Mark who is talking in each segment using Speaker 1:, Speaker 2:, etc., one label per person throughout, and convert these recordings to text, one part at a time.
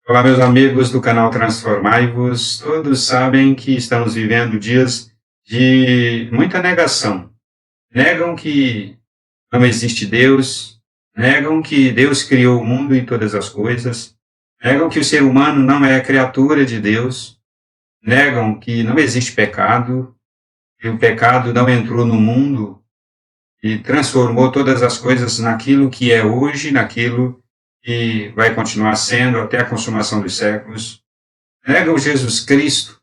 Speaker 1: Olá, meus amigos do canal Transformai-vos. Todos sabem que estamos vivendo dias de muita negação. Negam que não existe Deus, negam que Deus criou o mundo e todas as coisas, negam que o ser humano não é criatura de Deus, negam que não existe pecado, que o pecado não entrou no mundo e transformou todas as coisas naquilo que é hoje, naquilo que vai continuar sendo até a consumação dos séculos. Negam Jesus Cristo,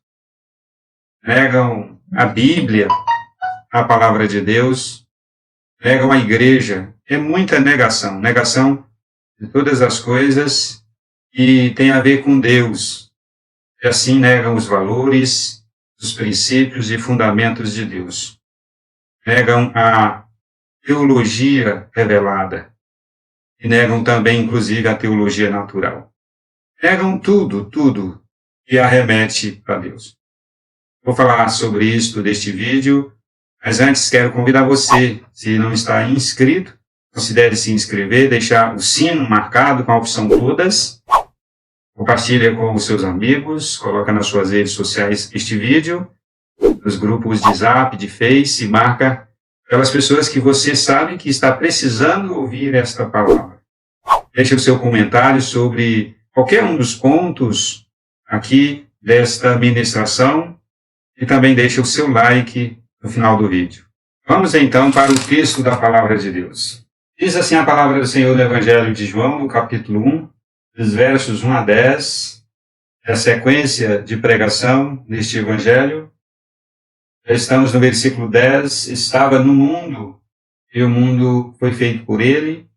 Speaker 1: negam a Bíblia, a palavra de Deus, negam a igreja. É muita negação, negação de todas as coisas que tem a ver com Deus. E assim negam os valores, os princípios e fundamentos de Deus. Negam a teologia revelada. E negam também, inclusive, a teologia natural. Negam tudo que arremete para Deus. Vou falar sobre isso deste vídeo, mas antes quero convidar você, se não está inscrito, considere se inscrever, deixar o sino marcado com a opção todas, compartilha com os seus amigos, coloca nas suas redes sociais este vídeo, nos grupos de Zap, de Face, marca aquelas pessoas que você sabe que está precisando ouvir esta palavra. Deixe o seu comentário sobre qualquer um dos pontos aqui desta ministração e também deixe o seu like no final do vídeo. Vamos então para o texto da palavra de Deus. Diz assim a palavra do Senhor no Evangelho de João, no capítulo 1, dos versos 1 a 10, é a sequência de pregação neste Evangelho. Estamos no versículo 10, estava no mundo, e o mundo foi feito por ele,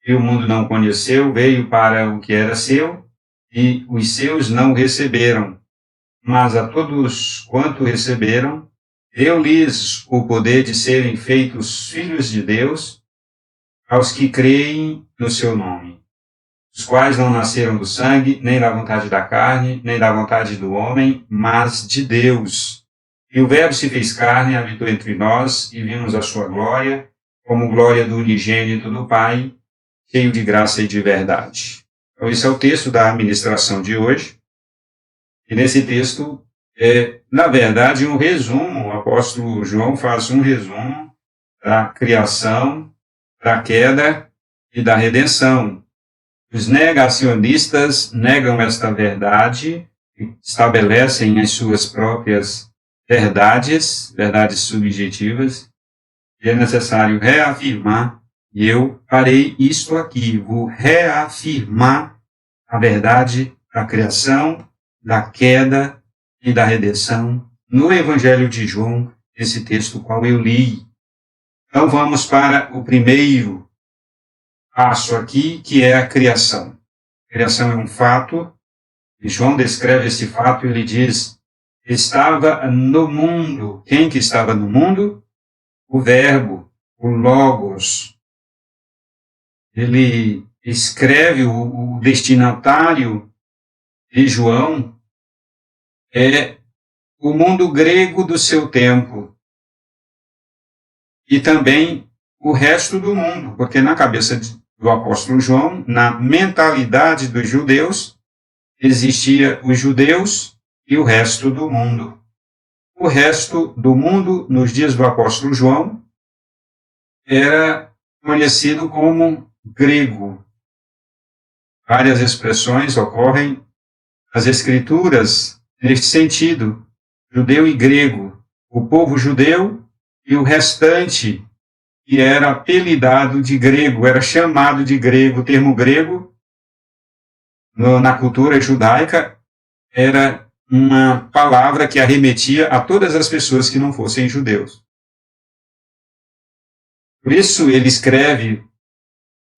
Speaker 1: e o mundo não o conheceu, veio para o que era seu, e os seus não o receberam. Mas a todos quanto receberam, deu-lhes o poder de serem feitos filhos de Deus, aos que creem no seu nome, os quais não nasceram do sangue, nem da vontade da carne, nem da vontade do homem, mas de Deus. E o Verbo se fez carne, habitou entre nós, e vimos a sua glória, como glória do unigênito do Pai, cheio de graça e de verdade. Então, esse é o texto da ministração de hoje. E nesse texto é, na verdade, um resumo. O apóstolo João faz um resumo da criação, da queda e da redenção. Os negacionistas negam esta verdade, estabelecem as suas próprias verdades subjetivas, e é necessário reafirmar, e eu farei isto aqui, vou reafirmar a verdade da criação, da queda e da redenção no Evangelho de João, esse texto qual eu li. Então vamos para o primeiro passo aqui, que é a criação. A criação é um fato, e João descreve esse fato, ele diz: estava no mundo. Quem que estava no mundo? O Verbo, o Logos. Ele escreve, o destinatário de João é o mundo grego do seu tempo e também o resto do mundo, porque na cabeça do apóstolo João, na mentalidade dos judeus, existia os judeus e o resto do mundo. O resto do mundo, nos dias do apóstolo João, era conhecido como grego. Várias expressões ocorrem nas escrituras neste sentido, judeu e grego. O povo judeu e o restante, que era apelidado de grego, era chamado de grego. O termo grego, na cultura judaica, era uma palavra que arremetia a todas as pessoas que não fossem judeus. Por isso ele escreve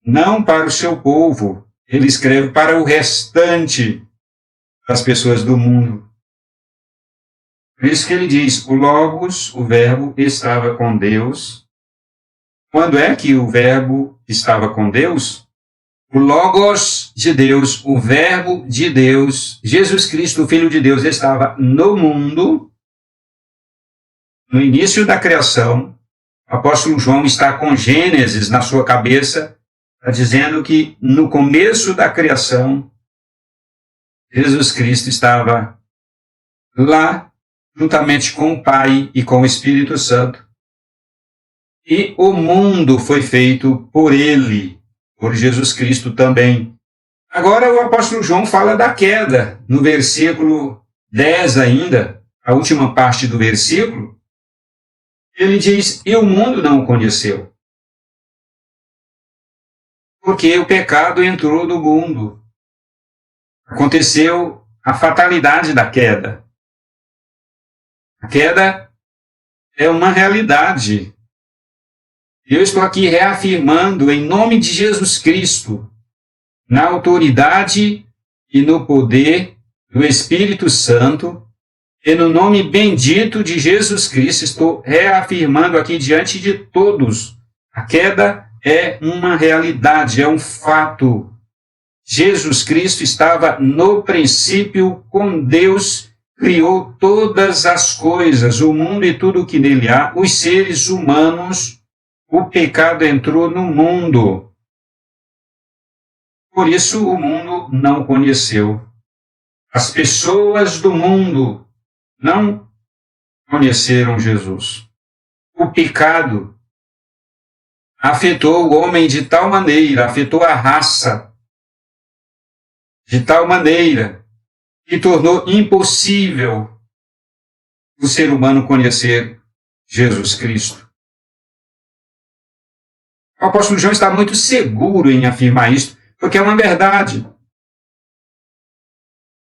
Speaker 1: não para o seu povo, ele escreve para o restante das pessoas do mundo. Por isso que ele diz, o Logos, o Verbo, estava com Deus. Quando é que o Verbo estava com Deus? O Logos de Deus, o Verbo de Deus, Jesus Cristo, o Filho de Deus, estava no mundo, no início da criação. O apóstolo João está com Gênesis na sua cabeça, está dizendo que no começo da criação, Jesus Cristo estava lá, juntamente com o Pai e com o Espírito Santo. E o mundo foi feito por ele, por Jesus Cristo também. Agora o apóstolo João fala da queda, no versículo 10 ainda, a última parte do versículo. Ele diz, e o mundo não o conheceu. Porque o pecado entrou no mundo. Aconteceu a fatalidade da queda. A queda é uma realidade. Eu estou aqui reafirmando em nome de Jesus Cristo, na autoridade e no poder do Espírito Santo, e no nome bendito de Jesus Cristo, estou reafirmando aqui diante de todos. A queda é uma realidade, é um fato. Jesus Cristo estava no princípio com Deus, criou todas as coisas, o mundo e tudo o que nele há, os seres humanos. O pecado entrou no mundo. Por isso o mundo não conheceu. As pessoas do mundo não conheceram Jesus. O pecado afetou o homem de tal maneira, afetou a raça de tal maneira que tornou impossível o ser humano conhecer Jesus Cristo. O apóstolo João está muito seguro em afirmar isso, porque é uma verdade.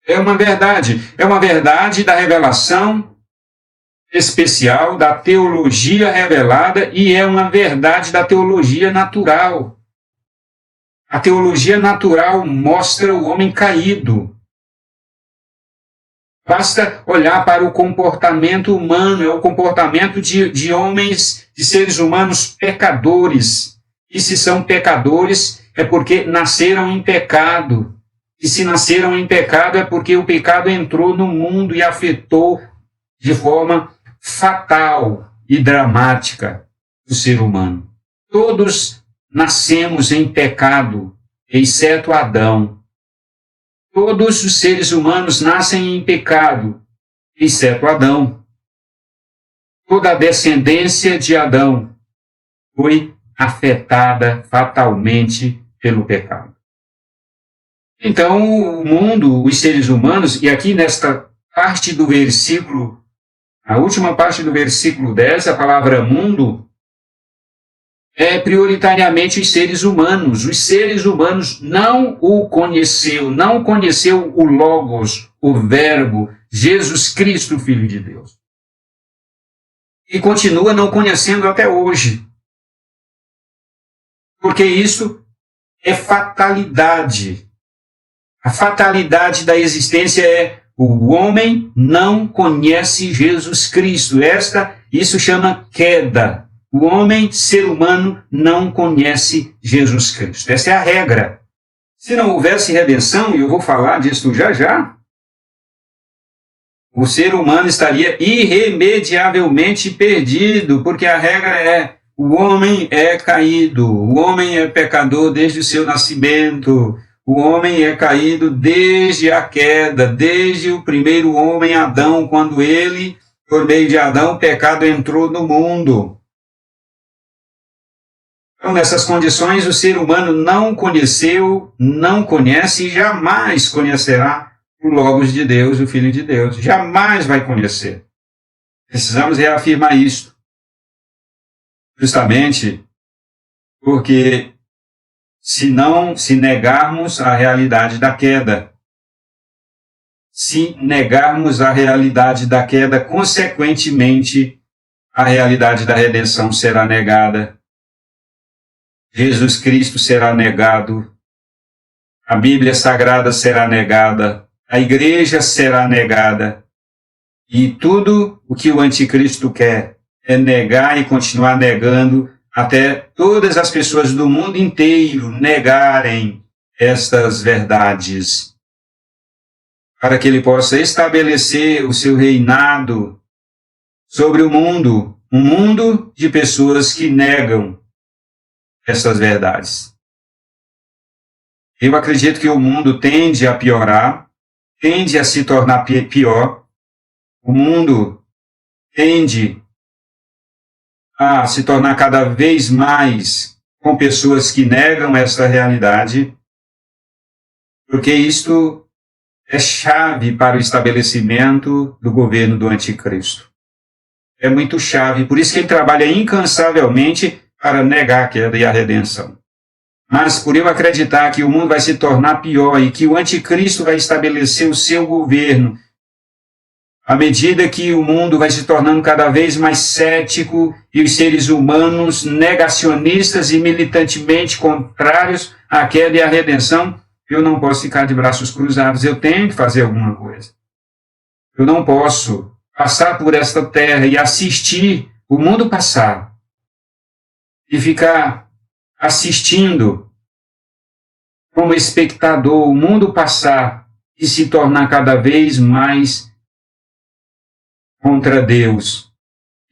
Speaker 1: É uma verdade. É uma verdade da revelação especial, da teologia revelada, e é uma verdade da teologia natural. A teologia natural mostra o homem caído. Basta olhar para o comportamento humano, é o comportamento de homens, de seres humanos pecadores. E se são pecadores, é porque nasceram em pecado. E se nasceram em pecado, é porque o pecado entrou no mundo e afetou de forma fatal e dramática o ser humano. Todos nascemos em pecado, exceto Adão. Todos os seres humanos nascem em pecado, exceto Adão. Toda a descendência de Adão foi afetada fatalmente pelo pecado. Então, o mundo, os seres humanos, e aqui nesta parte do versículo, a última parte do versículo 10, a palavra mundo, é prioritariamente os seres humanos. Os seres humanos não o conheceu, não conheceu o Logos, o Verbo, Jesus Cristo, Filho de Deus. E continua não conhecendo até hoje. Porque isso é fatalidade. A fatalidade da existência é o homem não conhece Jesus Cristo. Isso chama queda. O homem, ser humano, não conhece Jesus Cristo. Essa é a regra. Se não houvesse redenção, e eu vou falar disso já já, o ser humano estaria irremediavelmente perdido, porque a regra é: o homem é caído, o homem é pecador desde o seu nascimento, o homem é caído desde a queda, desde o primeiro homem, Adão, quando ele, por meio de Adão, o pecado entrou no mundo. Então, nessas condições, o ser humano não conheceu, não conhece e jamais conhecerá o Logos de Deus, o Filho de Deus. Jamais vai conhecer. Precisamos reafirmar isso. Justamente porque se negarmos a realidade da queda, se negarmos a realidade da queda, consequentemente, a realidade da redenção será negada. Jesus Cristo será negado, a Bíblia Sagrada será negada, a igreja será negada, e tudo o que o anticristo quer é negar e continuar negando até todas as pessoas do mundo inteiro negarem estas verdades, para que ele possa estabelecer o seu reinado sobre o mundo, um mundo de pessoas que negam essas verdades. Eu acredito que o mundo tende a piorar, tende a se tornar pior, o mundo tende a se tornar cada vez mais com pessoas que negam esta realidade, porque isto é chave para o estabelecimento do governo do anticristo. É muito chave, por isso que ele trabalha incansavelmente para negar a queda e a redenção. Mas por eu acreditar que o mundo vai se tornar pior e que o anticristo vai estabelecer o seu governo, à medida que o mundo vai se tornando cada vez mais cético e os seres humanos negacionistas e militantemente contrários à queda e à redenção, eu não posso ficar de braços cruzados, eu tenho que fazer alguma coisa. Eu não posso passar por esta terra e assistir o mundo passar e ficar assistindo como espectador o mundo passar e se tornar cada vez mais contra Deus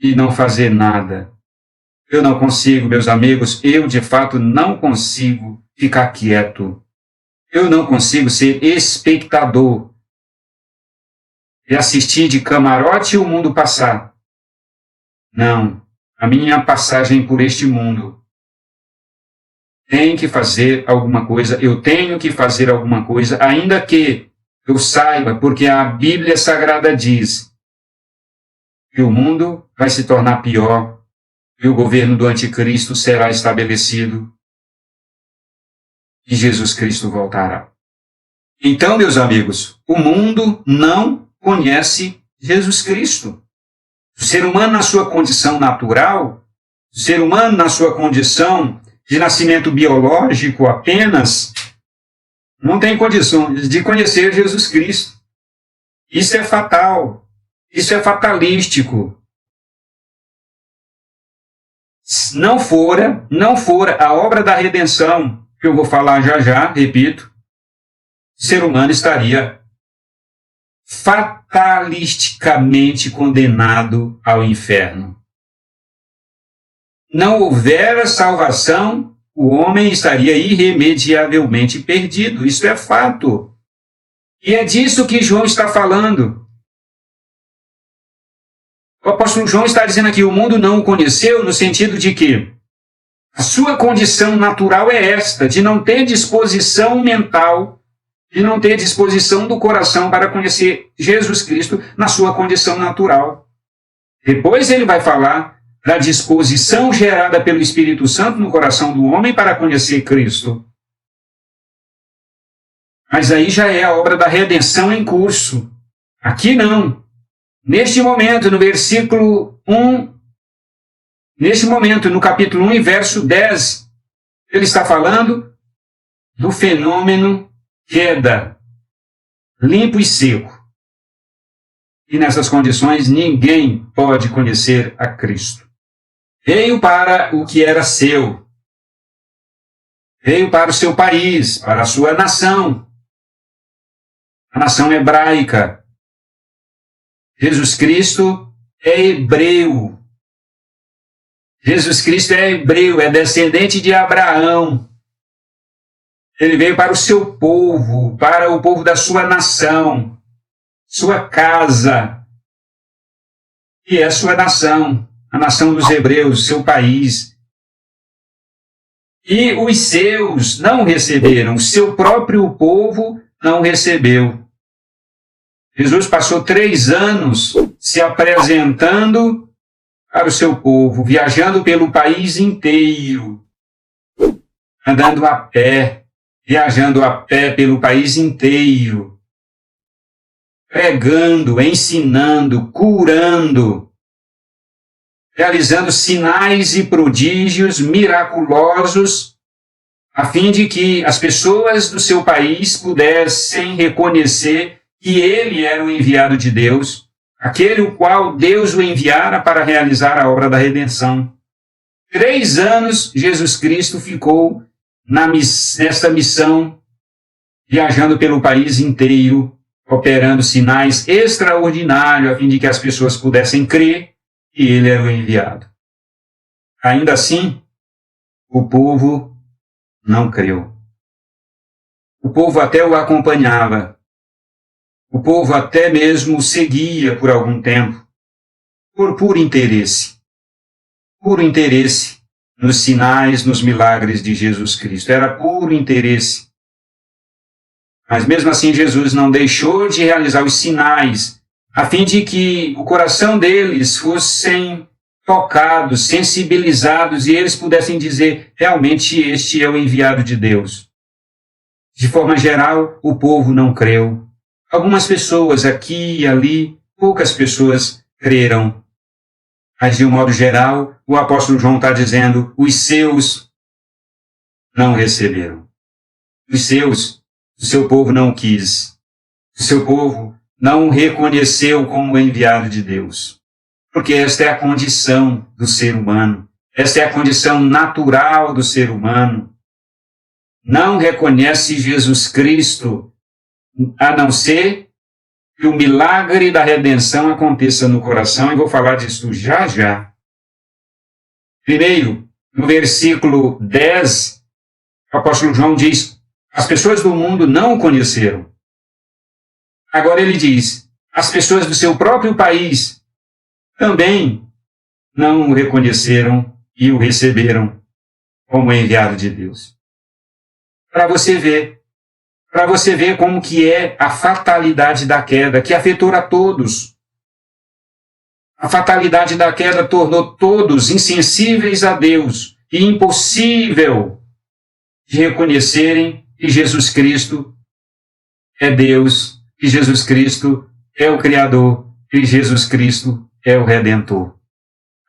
Speaker 1: e não fazer nada. Eu não consigo, meus amigos, eu de fato não consigo ficar quieto. Eu não consigo ser espectador e assistir de camarote o mundo passar. Não, a minha passagem por este mundo tem que fazer alguma coisa, eu tenho que fazer alguma coisa, ainda que eu saiba, porque a Bíblia Sagrada diz que o mundo vai se tornar pior e o governo do anticristo será estabelecido e Jesus Cristo voltará. Então, meus amigos, o mundo não conhece Jesus Cristo. O ser humano na sua condição natural, o ser humano na sua condição de nascimento biológico apenas, não tem condições de conhecer Jesus Cristo. Isso é fatal. Isso é fatalístico. Não fora a obra da redenção, que eu vou falar já, repito, o ser humano estaria fatalisticamente condenado ao inferno. Não houvera salvação, o homem estaria irremediavelmente perdido. Isso é fato. E é disso que João está falando. O apóstolo João está dizendo aqui, o mundo não o conheceu, no sentido de que a sua condição natural é esta, de não ter disposição mental, de não ter disposição do coração para conhecer Jesus Cristo na sua condição natural. Depois ele vai falar da disposição gerada pelo Espírito Santo no coração do homem para conhecer Cristo. Mas aí já é a obra da redenção em curso. Aqui não. Neste momento, no versículo 1, neste momento, no capítulo 1 e verso 10, ele está falando do fenômeno queda, limpo e seco. E nessas condições, ninguém pode conhecer a Cristo. Veio para o que era seu. Veio para o seu país, para a sua nação. A nação hebraica. Jesus Cristo é hebreu. Jesus Cristo é hebreu, é descendente de Abraão. Ele veio para o seu povo, para o povo da sua nação, sua casa. E é a sua nação, a nação dos hebreus, seu país. E os seus não receberam, o seu próprio povo não recebeu. Jesus passou 3 anos se apresentando para o seu povo, viajando pelo país inteiro, andando a pé, viajando a pé pelo país inteiro, pregando, ensinando, curando, realizando sinais e prodígios miraculosos, a fim de que as pessoas do seu país pudessem reconhecer que ele era o enviado de Deus, aquele o qual Deus o enviara para realizar a obra da redenção. 3 anos Jesus Cristo ficou nesta missão, viajando pelo país inteiro, operando sinais extraordinários, a fim de que as pessoas pudessem crer que ele era o enviado. Ainda assim, o povo não creu. O povo até o acompanhava, O povo até mesmo o seguia por algum tempo, por puro interesse nos sinais, nos milagres de Jesus Cristo. Era puro interesse. Mas mesmo assim Jesus não deixou de realizar os sinais, a fim de que o coração deles fossem tocados, sensibilizados, e eles pudessem dizer, realmente este é o enviado de Deus. De forma geral, o povo não creu. Algumas pessoas aqui e ali, poucas pessoas creram. Mas de um modo geral, o apóstolo João está dizendo, os seus não receberam. Os seus, o seu povo não quis. O seu povo não o reconheceu como enviado de Deus. Porque esta é a condição do ser humano. Esta é a condição natural do ser humano. Não reconhece Jesus Cristo, a não ser que o milagre da redenção aconteça no coração, e vou falar disso já já. Primeiro, no versículo 10, o apóstolo João diz, as pessoas do mundo não o conheceram. Agora ele diz, as pessoas do seu próprio país também não o reconheceram e o receberam como enviado de Deus. Para você ver como que é a fatalidade da queda, que afetou a todos. A fatalidade da queda tornou todos insensíveis a Deus e impossível de reconhecerem que Jesus Cristo é Deus, que Jesus Cristo é o Criador, que Jesus Cristo é o Redentor.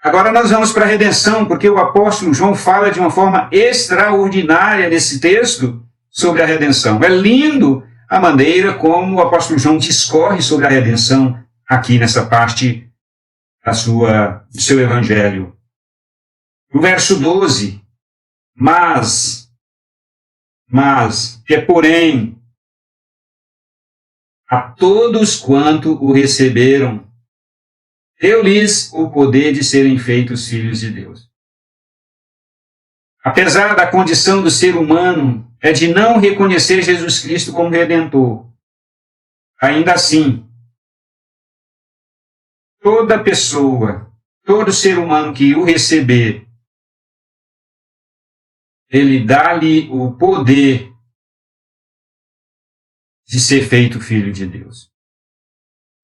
Speaker 1: Agora nós vamos para a redenção, porque o apóstolo João fala de uma forma extraordinária nesse texto sobre a redenção. É lindo a maneira como o apóstolo João discorre sobre a redenção aqui nessa parte do seu evangelho. No verso 12, porém, a todos quanto o receberam, deu-lhes o poder de serem feitos filhos de Deus. Apesar da condição do ser humano é de não reconhecer Jesus Cristo como Redentor, ainda assim, toda pessoa, todo ser humano que o receber, ele dá-lhe o poder de ser feito filho de Deus.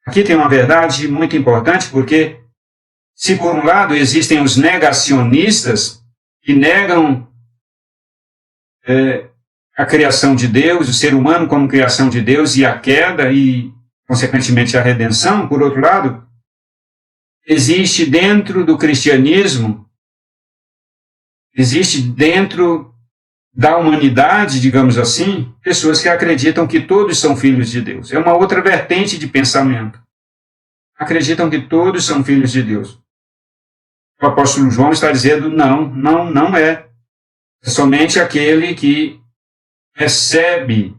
Speaker 1: Aqui tem uma verdade muito importante, porque se por um lado existem os negacionistas que negam a criação de Deus, o ser humano como criação de Deus e a queda e, consequentemente, a redenção, por outro lado, existe dentro do cristianismo, existe dentro da humanidade, digamos assim, pessoas que acreditam que todos são filhos de Deus. É uma outra vertente de pensamento. Acreditam que todos são filhos de Deus. O apóstolo João está dizendo, não é. É somente aquele que recebe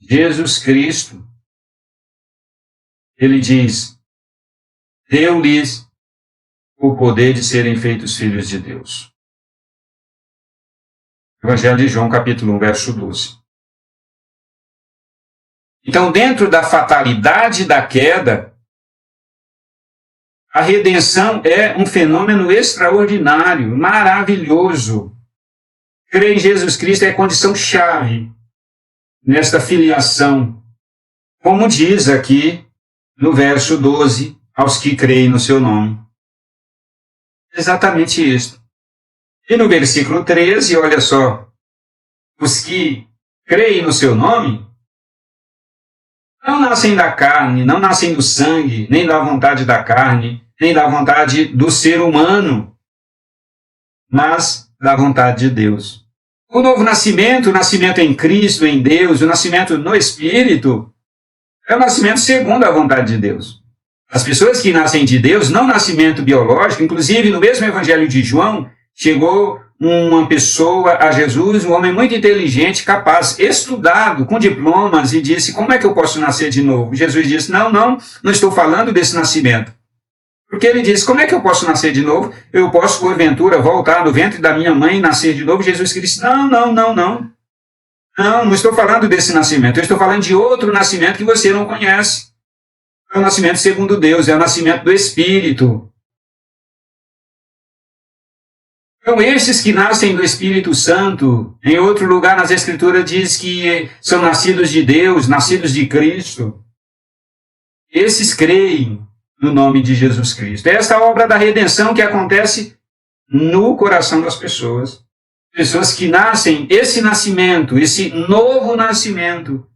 Speaker 1: Jesus Cristo. Ele diz, deu-lhes o poder de serem feitos filhos de Deus. Evangelho de João, capítulo 1, verso 12. Então, dentro da fatalidade da queda, a redenção é um fenômeno extraordinário, maravilhoso. Crer em Jesus Cristo é a condição-chave nesta filiação, como diz aqui no verso 12, aos que creem no seu nome. Exatamente isso. E no versículo 13, olha só, os que creem no seu nome não nascem da carne, não nascem do sangue, nem da vontade da carne, nem da vontade do ser humano, mas da vontade de Deus. O novo nascimento, o nascimento em Cristo, em Deus, o nascimento no Espírito, é o nascimento segundo a vontade de Deus. As pessoas que nascem de Deus, não nascimento biológico, inclusive no mesmo Evangelho de João, chegou uma pessoa a Jesus, um homem muito inteligente, capaz, estudado, com diplomas, e disse, como é que eu posso nascer de novo? Jesus disse, não estou falando desse nascimento. Porque ele disse, como é que eu posso nascer de novo? Eu posso, porventura, voltar do ventre da minha mãe e nascer de novo? Jesus disse, não estou falando desse nascimento, eu estou falando de outro nascimento que você não conhece. É o nascimento segundo Deus, é o nascimento do Espírito. Então, esses que nascem do Espírito Santo, em outro lugar nas Escrituras diz que são nascidos de Deus, nascidos de Cristo. Esses creem no nome de Jesus Cristo. É esta obra da redenção que acontece no coração das pessoas. Pessoas que nascem, esse nascimento, esse novo nascimento,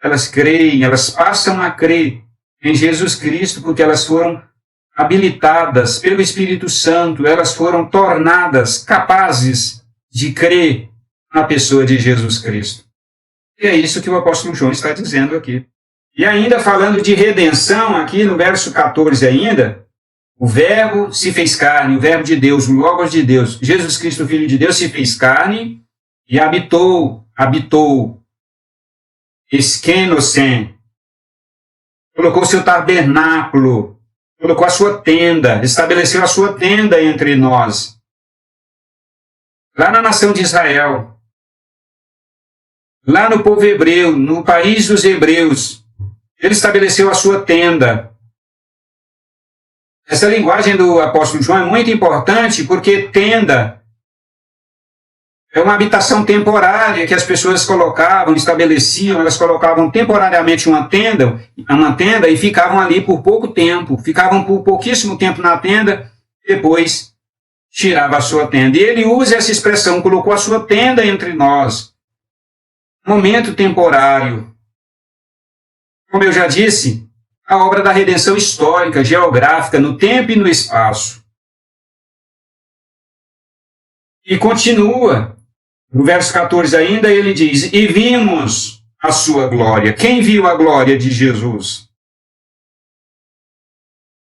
Speaker 1: elas creem, elas passam a crer em Jesus Cristo porque elas foram habilitadas pelo Espírito Santo, elas foram tornadas capazes de crer na pessoa de Jesus Cristo. E é isso que o apóstolo João está dizendo aqui. E ainda falando de redenção, aqui no verso 14 ainda, o verbo se fez carne, o verbo de Deus, o Logos de Deus, Jesus Cristo, Filho de Deus, se fez carne e habitou, esquenosen, colocou seu tabernáculo, colocou a sua tenda, estabeleceu a sua tenda entre nós. Lá na nação de Israel, lá no povo hebreu, no país dos hebreus, ele estabeleceu a sua tenda. Essa linguagem do apóstolo João é muito importante porque tenda é uma habitação temporária que as pessoas colocavam, estabeleciam, elas colocavam temporariamente uma tenda e ficavam ali por pouco tempo, ficavam por pouquíssimo tempo na tenda, depois tirava a sua tenda. E ele usa essa expressão, colocou a sua tenda entre nós. Momento temporário. Como eu já disse, a obra da redenção histórica, geográfica, no tempo e no espaço. E continua. No verso 14 ainda, ele diz, e vimos a sua glória. Quem viu a glória de Jesus?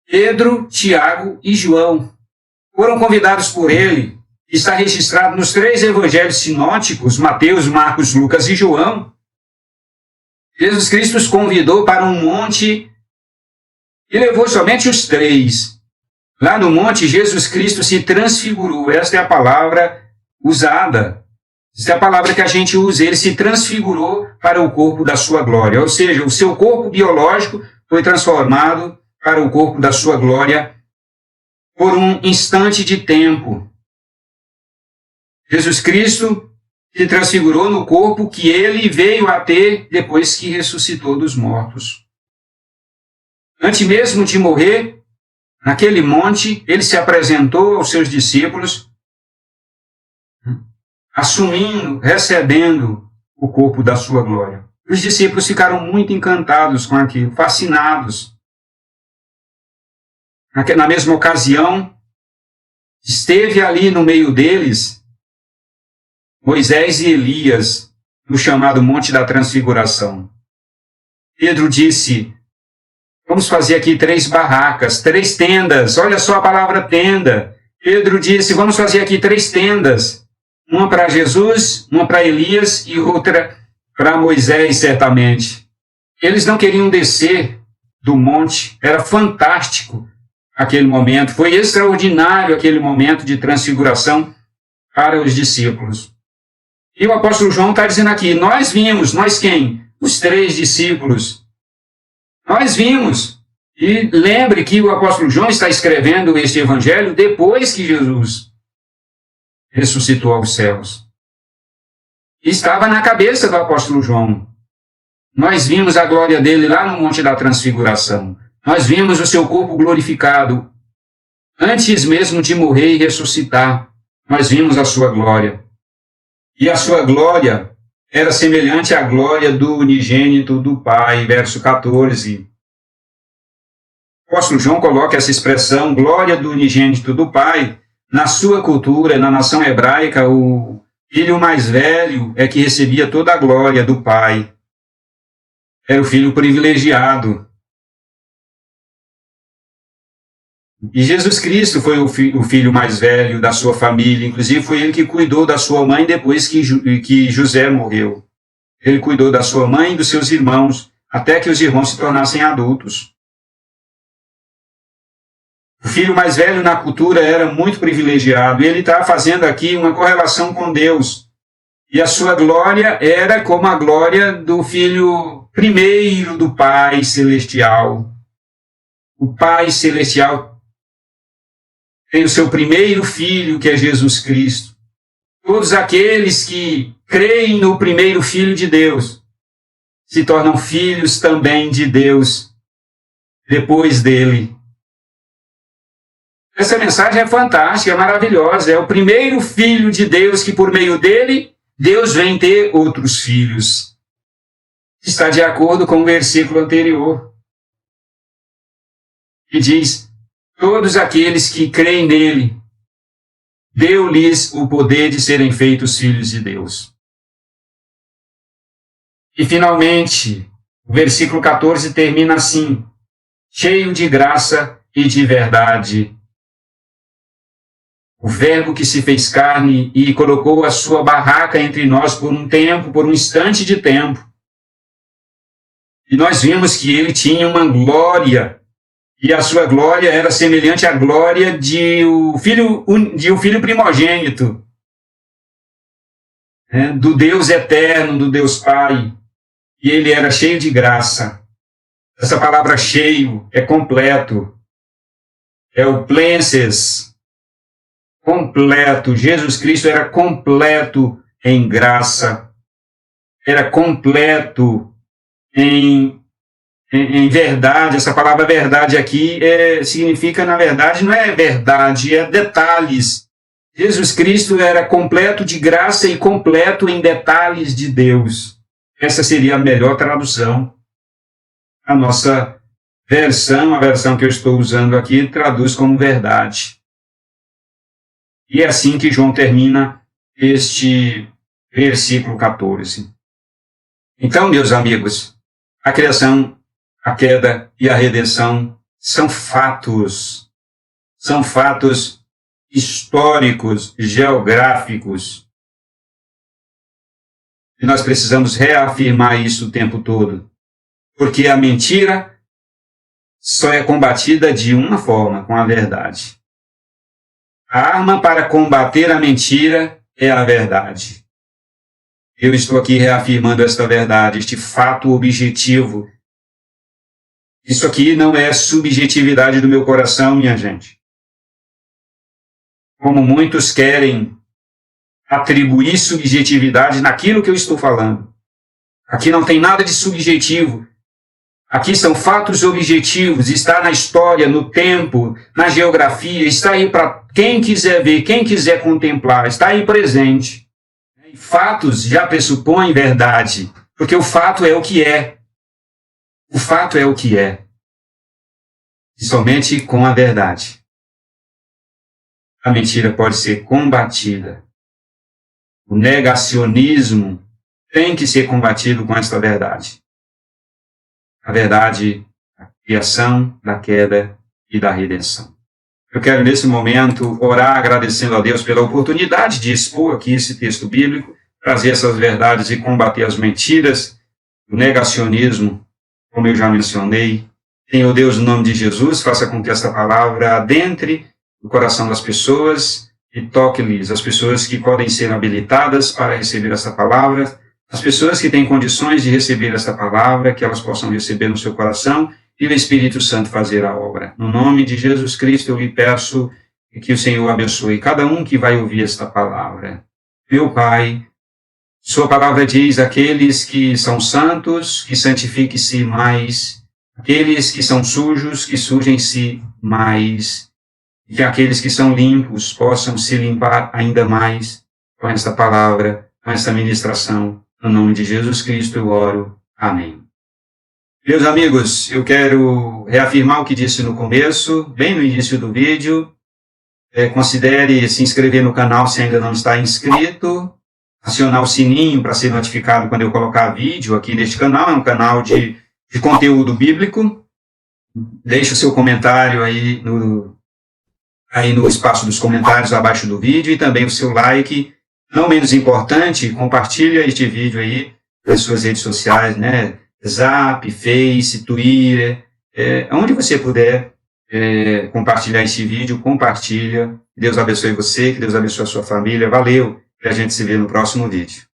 Speaker 1: Pedro, Tiago e João foram convidados por ele. Está registrado nos 3 evangelhos sinóticos, Mateus, Marcos, Lucas e João. Jesus Cristo os convidou para um monte e levou somente os 3. Lá no monte, Jesus Cristo se transfigurou. Esta é a palavra usada. Esta é a palavra que a gente usa. Ele se transfigurou para o corpo da sua glória. Ou seja, o seu corpo biológico foi transformado para o corpo da sua glória por um instante de tempo. Jesus Cristo se transfigurou no corpo que ele veio a ter depois que ressuscitou dos mortos. Antes mesmo de morrer, naquele monte, ele se apresentou aos seus discípulos, assumindo, recebendo o corpo da sua glória. Os discípulos ficaram muito encantados com aquilo, fascinados. Na mesma ocasião, esteve ali no meio deles Moisés e Elias, no chamado Monte da Transfiguração. Pedro disse, vamos fazer aqui 3 barracas, 3 tendas, olha só a palavra tenda. Pedro disse, vamos fazer aqui 3 tendas, uma para Jesus, uma para Elias e outra para Moisés, certamente. Eles não queriam descer do monte, era fantástico aquele momento, foi extraordinário aquele momento de transfiguração para os discípulos. E o apóstolo João está dizendo aqui, nós vimos, nós quem? Os 3 discípulos. Nós vimos. E lembre que o apóstolo João está escrevendo este evangelho depois que Jesus ressuscitou aos céus. E estava na cabeça do apóstolo João. Nós vimos a glória dele lá no Monte da Transfiguração. Nós vimos o seu corpo glorificado. Antes mesmo de morrer e ressuscitar, nós vimos a sua glória. E a sua glória era semelhante à glória do unigênito do Pai, verso 14. O apóstolo João coloca essa expressão, glória do unigênito do Pai, na sua cultura, na nação hebraica, o filho mais velho é que recebia toda a glória do Pai. Era o filho privilegiado. E Jesus Cristo foi o filho mais velho da sua família, inclusive foi ele que cuidou da sua mãe depois que José morreu. Ele cuidou da sua mãe e dos seus irmãos, até que os irmãos se tornassem adultos. O filho mais velho na cultura era muito privilegiado, e ele está fazendo aqui uma correlação com Deus. E a sua glória era como a glória do filho primeiro do Pai Celestial. o Pai Celestial tem o seu primeiro filho, que é Jesus Cristo. Todos aqueles que creem no primeiro filho de Deus se tornam filhos também de Deus depois dele. Essa mensagem é fantástica, é maravilhosa. É o primeiro filho de Deus que, por meio dele, Deus vem ter outros filhos. Está de acordo com o versículo anterior, que diz: todos aqueles que creem nele, deu-lhes o poder de serem feitos filhos de Deus. E, finalmente, o versículo 14 termina assim: cheio de graça e de verdade. O Verbo que se fez carne e colocou a sua barraca entre nós por um tempo, por um instante de tempo. E nós vimos que ele tinha uma glória, e a sua glória era semelhante à glória de um filho primogênito, do Deus eterno, do Deus Pai. E ele era cheio de graça. Essa palavra cheio é completo. É o plenses. Completo. Jesus Cristo era completo em graça. Era completo em verdade. Essa palavra verdade aqui significa, na verdade, não é verdade, é detalhes. Jesus Cristo era completo de graça e completo em detalhes de Deus. Essa seria a melhor tradução. A nossa versão, a versão que eu estou usando aqui, traduz como verdade. E é assim que João termina este versículo 14. Então, meus amigos, a criação, a queda e a redenção são fatos. São fatos históricos, geográficos. E nós precisamos reafirmar isso o tempo todo. Porque a mentira só é combatida de uma forma, com a verdade. A arma para combater a mentira é a verdade. Eu estou aqui reafirmando esta verdade, este fato objetivo. Isso aqui não é subjetividade do meu coração, minha gente. Como muitos querem atribuir subjetividade naquilo que eu estou falando. Aqui não tem nada de subjetivo. Aqui são fatos objetivos, está na história, no tempo, na geografia, está aí para quem quiser ver, quem quiser contemplar, está aí presente. E fatos já pressupõem verdade, porque o fato é o que é. O fato é o que é. E somente com a verdade a mentira pode ser combatida. O negacionismo tem que ser combatido com esta verdade. A verdade da criação, da queda e da redenção. Eu quero, nesse momento, orar agradecendo a Deus pela oportunidade de expor aqui esse texto bíblico, trazer essas verdades e combater as mentiras, o negacionismo, como eu já mencionei. Senhor Deus, no nome de Jesus, faça com que esta palavra adentre no coração das pessoas e toque-lhes, as pessoas que podem ser habilitadas para receber essa palavra, as pessoas que têm condições de receber essa palavra, que elas possam receber no seu coração e o Espírito Santo fazer a obra. No nome de Jesus Cristo eu lhe peço que o Senhor abençoe cada um que vai ouvir esta palavra. Meu Pai, sua palavra diz: aqueles que são santos, que santifiquem-se mais, aqueles que são sujos, que sujem-se mais, e que aqueles que são limpos possam se limpar ainda mais com esta palavra, com esta ministração. No nome de Jesus Cristo eu oro. Amém. Meus amigos, eu quero reafirmar o que disse no começo, bem no início do vídeo. Considere se inscrever no canal se ainda não está inscrito, acionar o sininho para ser notificado quando eu colocar vídeo aqui neste canal. É um canal de conteúdo bíblico. Deixe o seu comentário aí no espaço dos comentários abaixo do vídeo e também o seu like. Não menos importante, compartilha este vídeo aí nas suas redes sociais, né? Zap, Face, Twitter, onde você puder compartilhar este vídeo, compartilha. Deus abençoe você, que Deus abençoe a sua família. Valeu, e a gente se vê no próximo vídeo.